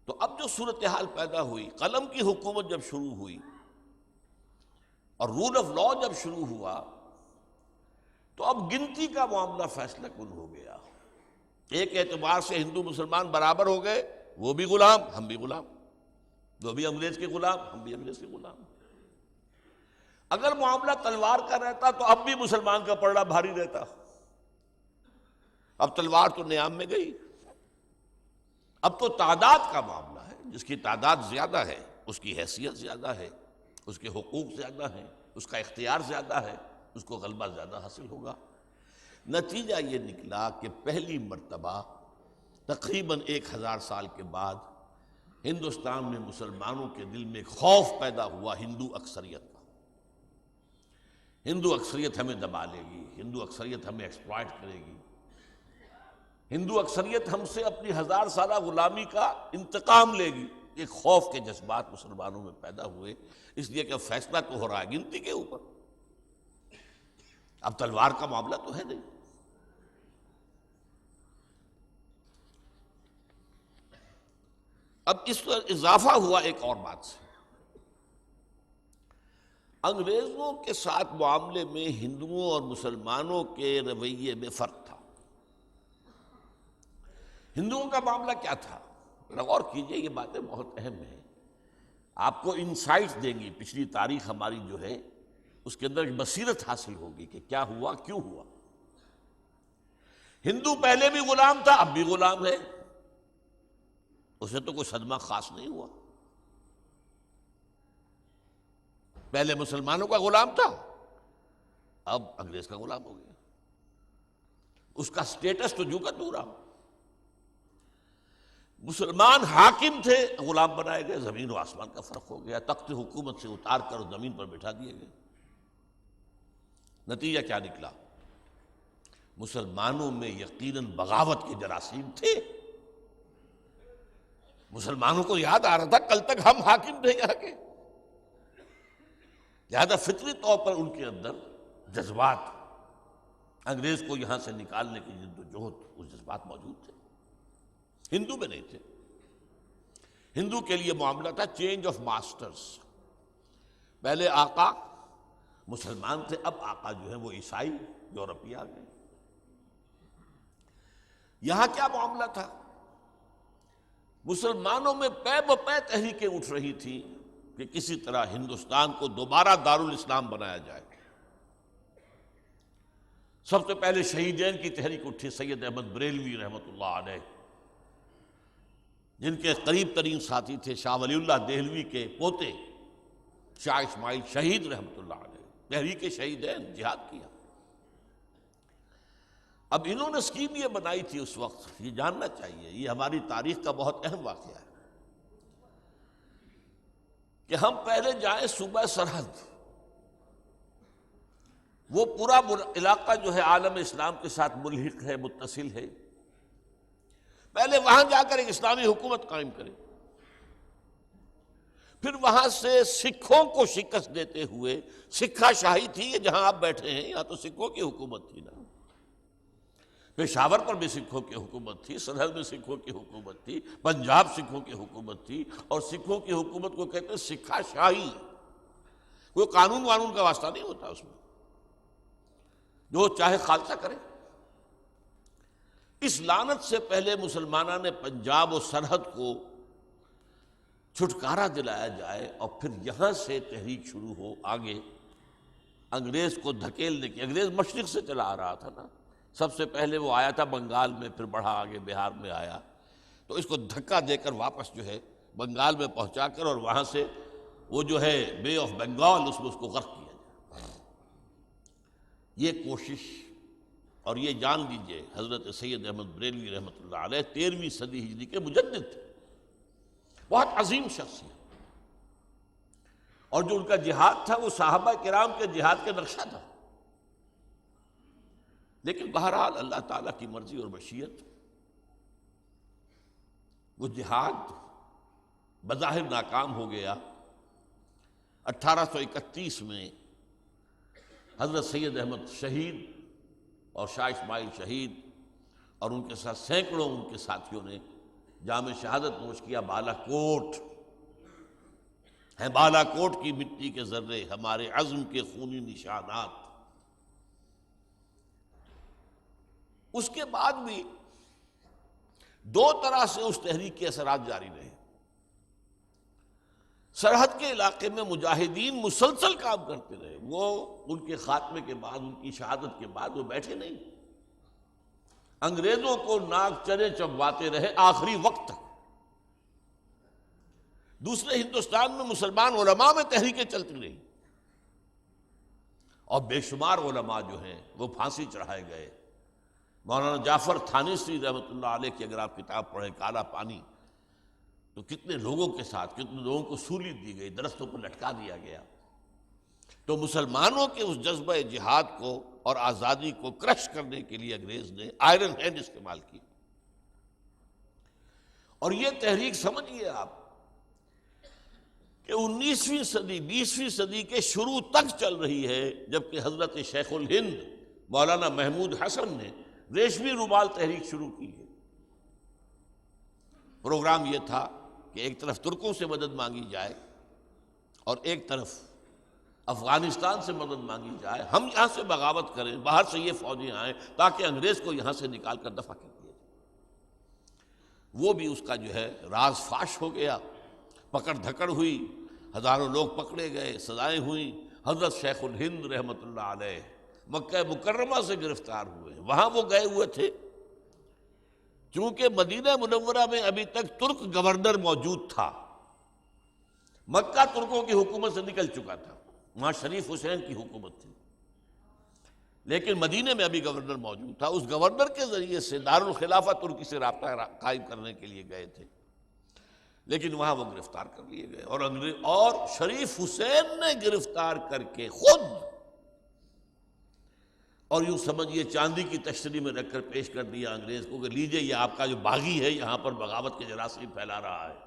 تو اب جو صورتحال پیدا ہوئی، قلم کی حکومت جب شروع ہوئی اور رول آف لا جب شروع ہوا، تو اب گنتی کا معاملہ فیصلہ کن ہو گیا۔ ایک اعتبار سے ہندو مسلمان برابر ہو گئے، وہ بھی غلام ہم بھی غلام، وہ بھی انگریز کے غلام ہم بھی انگریز کے غلام۔ اگر معاملہ تلوار کا رہتا تو اب بھی مسلمان کا پلڑا بھاری رہتا۔ اب تلوار تو نیام میں گئی، اب تو تعداد کا معاملہ ہے۔ جس کی تعداد زیادہ ہے اس کی حیثیت زیادہ ہے، اس کے حقوق زیادہ ہیں، اس کا اختیار زیادہ ہے، اس کو غلبہ زیادہ حاصل ہوگا۔ نتیجہ یہ نکلا کہ پہلی مرتبہ تقریباً 1000 سال کے بعد ہندوستان میں مسلمانوں کے دل میں خوف پیدا ہوا ہندو اکثریت کا۔ ہندو اکثریت ہمیں دبا لے گی، ہندو اکثریت ہمیں ایکسپلائٹ کرے گی، ہندو اکثریت ہم سے اپنی 1000 سالہ غلامی کا انتقام لے گی۔ ایک خوف کے جذبات مسلمانوں میں پیدا ہوئے، اس لیے کہ فیصلہ تو ہو رہا ہے گنتی کے اوپر، اب تلوار کا معاملہ تو ہے نہیں۔ اب اس پر اضافہ ہوا ایک اور بات سے، انگریزوں کے ساتھ معاملے میں ہندوؤں اور مسلمانوں کے رویے میں فرق تھا۔ ہندوؤں کا معاملہ کیا تھا؟ غور کیجئے، یہ باتیں بہت اہم ہیں، آپ کو انسائٹ دیں گی۔ پچھلی تاریخ ہماری جو ہے اس کے اندر ایک بصیرت حاصل ہوگی کہ کیا ہوا، کیوں ہوا۔ ہندو پہلے بھی غلام تھا، اب بھی غلام ہے، اسے تو کوئی صدمہ خاص نہیں ہوا۔ پہلے مسلمانوں کا غلام تھا، اب انگریز کا غلام ہو گیا، اس کا سٹیٹس تو جو کا تو رہا۔ مسلمان حاکم تھے، غلام بنائے گئے، زمین و آسمان کا فرق ہو گیا، تخت حکومت سے اتار کر زمین پر بٹھا دیے گئے۔ نتیجہ کیا نکلا؟ مسلمانوں میں یقیناً بغاوت کے جراثیم تھے۔ مسلمانوں کو یاد آ رہا تھا کل تک ہم حاکم تھے یہاں کے، لہذا فطری طور پر ان کے اندر جذبات، انگریز کو یہاں سے نکالنے کی جد و جہد، وہ جذبات موجود تھے۔ ہندو میں نہیں تھے۔ ہندو کے لیے معاملہ تھا چینج آف ماسٹرز، پہلے آقا مسلمان تھے، اب آقا جو ہے وہ عیسائی یورپی آ گئے۔ یہاں کیا معاملہ تھا؟ مسلمانوں میں پے بپے تحریکیں اٹھ رہی تھی کہ کسی طرح ہندوستان کو دوبارہ دارالاسلام بنایا جائے۔ سب سے پہلے شہیدین کی تحریک اٹھی، سید احمد بریلوی رحمۃ اللہ علیہ، جن کے قریب ترین ساتھی تھے شاہ ولی اللہ دہلوی کے پوتے شاہ اسماعیل شہید رحمۃ اللہ علیہ، تحریک شہیدین، جہاد کیا۔ اب انہوں نے اسکیم یہ بنائی تھی اس وقت، یہ جاننا چاہیے، یہ ہماری تاریخ کا بہت اہم واقعہ ہے، کہ ہم پہلے جائیں صوبہ سرحد، وہ پورا علاقہ جو ہے عالم اسلام کے ساتھ ملحق ہے، متصل ہے، پہلے وہاں جا کر ایک اسلامی حکومت قائم کریں، پھر وہاں سے سکھوں کو شکست دیتے ہوئے، سکھا شاہی تھی یہ جہاں آپ بیٹھے ہیں، یہاں تو سکھوں کی حکومت تھی نا، پشاور پر بھی سکھوں کی حکومت تھی، سرحد میں سکھوں کی حکومت تھی، پنجاب سکھوں کی حکومت تھی، اور سکھوں کی حکومت کو کہتے ہیں سکھا شاہی، کوئی قانون وانون کا واسطہ نہیں ہوتا اس میں، جو چاہے خالصہ کرے۔ اس لعنت سے پہلے مسلمانوں نے پنجاب و سرحد کو چھٹکارا دلایا جائے، اور پھر یہاں سے تحریک شروع ہو آگے انگریز کو دھکیلنے کی۔ انگریز مشرق سے چلا آ رہا تھا نا، سب سے پہلے وہ آیا تھا بنگال میں، پھر بڑھا آگے بہار میں آیا، تو اس کو دھکا دے کر واپس جو ہے بنگال میں پہنچا کر، اور وہاں سے وہ جو ہے بے آف بنگال اس میں اس کو غرق کیا جائے۔ یہ کوشش، اور یہ جان لیجئے حضرت سید احمد بریلوی رحمۃ اللہ علیہ 13ویں صدی ہجری کے مجدد تھے، بہت عظیم شخصیت، اور جو ان کا جہاد تھا وہ صحابہ کرام کے جہاد کے نقشہ تھا، لیکن بہرحال اللہ تعالیٰ کی مرضی اور مشیت، وہ جہاد بظاہر ناکام ہو گیا۔ 1831 میں حضرت سید احمد شہید اور شاہ اسماعیل شہید اور ان کے ساتھ سینکڑوں ان کے ساتھیوں نے جام شہادت نوش کیا، بالا کوٹ ہیں، بالا کوٹ کی مٹی کے ذرے ہمارے عزم کے خونی نشانات۔ اس کے بعد بھی دو طرح سے اس تحریک کے اثرات جاری رہے۔ سرحد کے علاقے میں مجاہدین مسلسل کام کرتے رہے، وہ ان کے خاتمے کے بعد، ان کی شہادت کے بعد وہ بیٹھے نہیں، انگریزوں کو ناک چرے چبواتے رہے آخری وقت تک۔ دوسرے ہندوستان میں مسلمان علماء میں تحریکیں چلتی رہی، اور بے شمار علماء جو ہیں وہ پھانسی چڑھائے گئے۔ مولانا جعفر تھانیسری رحمۃ اللہ علیہ کی اگر آپ کتاب پڑھیں کالا پانی، تو کتنے لوگوں کے ساتھ کتنے لوگوں کو سولی دی گئی، درختوں پر لٹکا دیا گیا۔ تو مسلمانوں کے اس جذبہ جہاد کو اور آزادی کو کرش کرنے کے لیے انگریز نے آئرن ہینڈ استعمال کی۔ اور یہ تحریک سمجھیے آپ کہ 19ویں صدی 20ویں صدی کے شروع تک چل رہی ہے، جبکہ حضرت شیخ الہند مولانا محمود حسن نے ریشمی رومال تحریک شروع کی ہے۔ پروگرام یہ تھا کہ ایک طرف ترکوں سے مدد مانگی جائے اور ایک طرف افغانستان سے مدد مانگی جائے، ہم یہاں سے بغاوت کریں، باہر سے یہ فوجیں آئیں تاکہ انگریز کو یہاں سے نکال کر دفع کر دیا جائے۔ وہ بھی اس کا جو ہے راز فاش ہو گیا، پکڑ دھکڑ ہوئی، ہزاروں لوگ پکڑے گئے، سزائیں ہوئیں۔ حضرت شیخ الہند رحمۃ اللہ علیہ مکہ مکرمہ سے گرفتار ہوئے، وہاں وہ گئے ہوئے تھے، چونکہ مدینہ منورہ میں ابھی تک ترک گورنر موجود تھا، مکہ ترکوں کی حکومت سے نکل چکا تھا، وہاں شریف حسین کی حکومت تھی، لیکن مدینہ میں ابھی گورنر موجود تھا۔ اس گورنر کے ذریعے سے دارالخلافہ ترکی سے رابطہ قائم کرنے کے لیے گئے تھے، لیکن وہاں وہ گرفتار کر لیے گئے، اور شریف حسین نے گرفتار کر کے خود، اور یوں سمجھیے چاندی کی تشتری میں رکھ کر پیش کر دیا انگریز کو کہ لیجئے یہ آپ کا جو باغی ہے یہاں پر بغاوت کے جراثیم پھیلا رہا ہے۔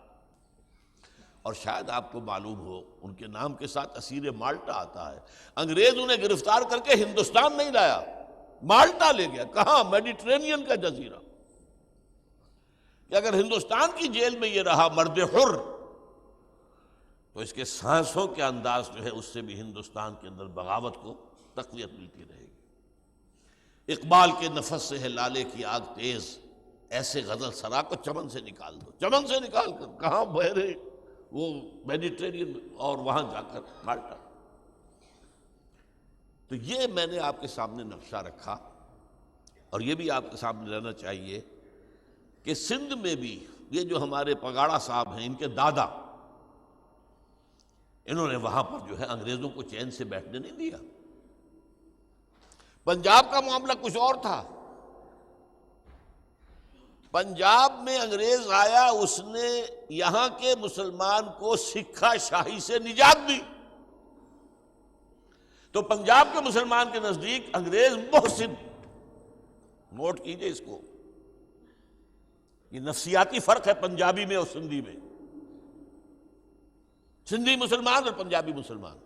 اور شاید آپ کو معلوم ہو ان کے نام کے ساتھ اسیر مالٹا آتا ہے، انگریز انہیں گرفتار کر کے ہندوستان نہیں لایا، مالٹا لے گیا۔ کہاں؟ میڈیٹرینین کا جزیرہ، کہ اگر ہندوستان کی جیل میں یہ رہا مرد حر تو اس کے سانسوں کے انداز جو ہے اس سے بھی ہندوستان کے اندر بغاوت کو تقویت ملتی رہے گی۔ اقبال کے نفس سے ہے لالے کی آگ تیز، ایسے غزل سرا کو چمن سے نکال دو، چمن سے نکال کر کہاں بہرے وہ میڈیٹرینین اور وہاں جا کر مالٹا۔ تو یہ میں نے آپ کے سامنے نقشہ رکھا، اور یہ بھی آپ کے سامنے رہنا چاہیے کہ سندھ میں بھی یہ جو ہمارے پگاڑا صاحب ہیں، ان کے دادا، انہوں نے وہاں پر جو ہے انگریزوں کو چین سے بیٹھنے نہیں دیا۔ پنجاب کا معاملہ کچھ اور تھا، پنجاب میں انگریز آیا، اس نے یہاں کے مسلمان کو سکھا شاہی سے نجات دی، تو پنجاب کے مسلمان کے نزدیک انگریز محسن، نوٹ کیجئے اس کو، یہ نفسیاتی فرق ہے پنجابی میں اور سندھی میں، سندھی مسلمان اور پنجابی مسلمان۔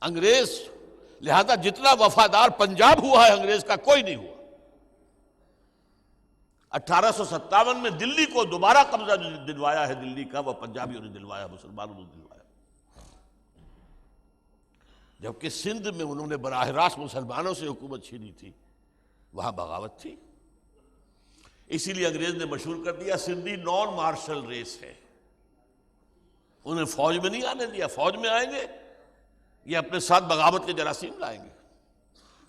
انگریز لہذا جتنا وفادار پنجاب ہوا ہے انگریز کا کوئی نہیں ہوا۔ 1857 میں دلی کو دوبارہ قبضہ دلوایا ہے، دلی کا وہ پنجابیوں نے دلوایا، مسلمانوں نے دلوایا، جبکہ سندھ میں انہوں نے براہ راست مسلمانوں سے حکومت چھینی تھی، وہاں بغاوت تھی۔ اسی لیے انگریز نے مشہور کر دیا سندھی نان مارشل ریس ہے، انہیں فوج میں نہیں آنے دیا، فوج میں آئیں گے یہ اپنے ساتھ بغاوت کے جراثیم لائیں گے۔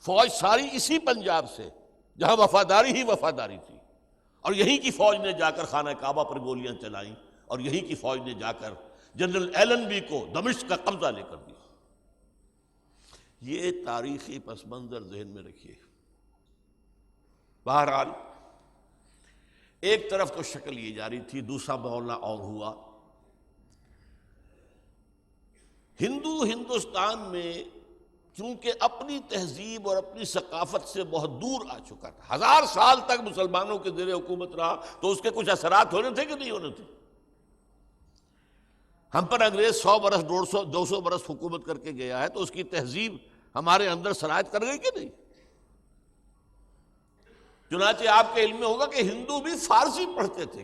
فوج ساری اسی پنجاب سے جہاں وفاداری ہی وفاداری تھی، اور یہیں کی فوج نے جا کر خانہ کعبہ پر گولیاں چلائیں، اور یہیں کی فوج نے جا کر جنرل ایلن بی کو دمشق کا قبضہ لے کر دیا۔ یہ تاریخی پس منظر ذہن میں رکھیے۔ بہرحال ایک طرف تو شکل یہ جاری تھی، دوسرا معاملہ اور ہوا۔ ہندوستان میں چونکہ اپنی تہذیب اور اپنی ثقافت سے بہت دور آ چکا تھا، 1000 سال تک مسلمانوں کے زیر حکومت رہا، تو اس کے کچھ اثرات ہونے تھے کہ نہیں ہونے تھے؟ ہم پر انگریز 100 برس 150 200 برس حکومت کر کے گیا ہے، تو اس کی تہذیب ہمارے اندر سرایت کر گئی کہ نہیں؟ چنانچہ آپ کے علم میں ہوگا کہ ہندو بھی فارسی پڑھتے تھے،